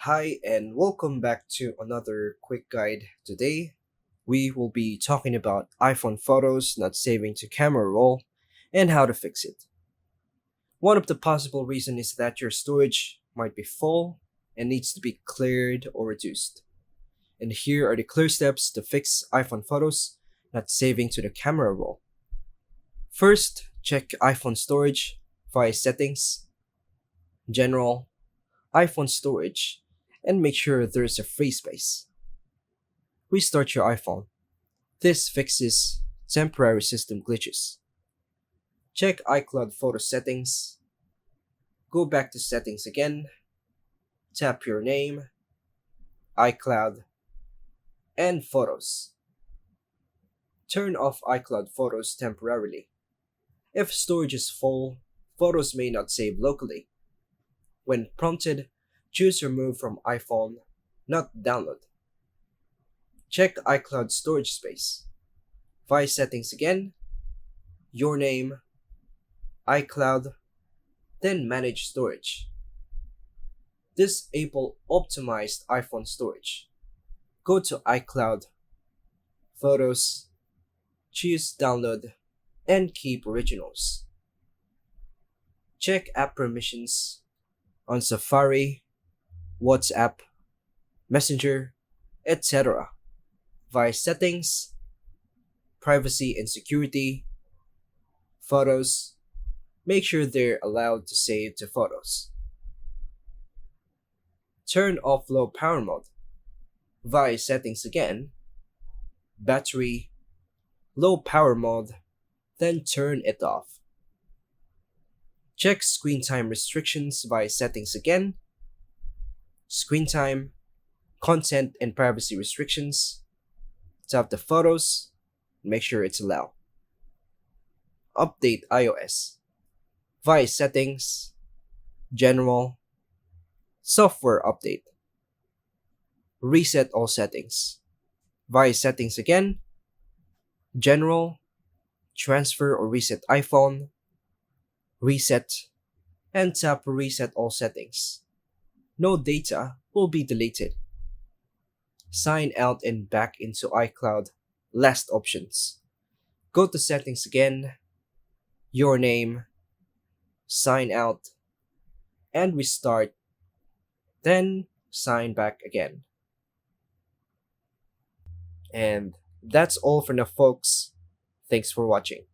Hi, and welcome back to another quick guide. Today, we will be talking about iPhone photos not saving to camera roll and how to fix it. One of the possible reasons is that your storage might be full and needs to be cleared or reduced. And here are the clear steps to fix iPhone photos not saving to the camera roll. First, check iPhone storage via Settings, General, iPhone Storage, and make sure there's a free space. Restart your iPhone. This fixes temporary system glitches. Check iCloud photo settings. Go back to settings again. Tap your name, iCloud, and photos. Turn off iCloud photos temporarily. If storage is full, photos may not save locally. When prompted, choose remove from iPhone, not download. Check iCloud storage space. Via settings again, your name, iCloud, then manage storage. Disable optimized iPhone storage. Go to iCloud, Photos, choose Download, and keep originals. Check app permissions on Safari, WhatsApp, Messenger, etc. Via settings, privacy and security, photos, make sure they're allowed to save to photos. Turn off low power mode. Via settings again, battery, low power mode, then turn it off. Check screen time restrictions via settings again, screen time, content and privacy restrictions, tap the photos, make sure it's allowed. Update iOS. Via settings, general, software update. Reset all settings. Via settings again, general, transfer or reset iPhone, reset, and tap reset all settings. No data will be deleted. Sign out and back into iCloud. Last options. Go to settings again, your name, sign out, and restart, then sign back again. And that's all for now, folks. Thanks for watching.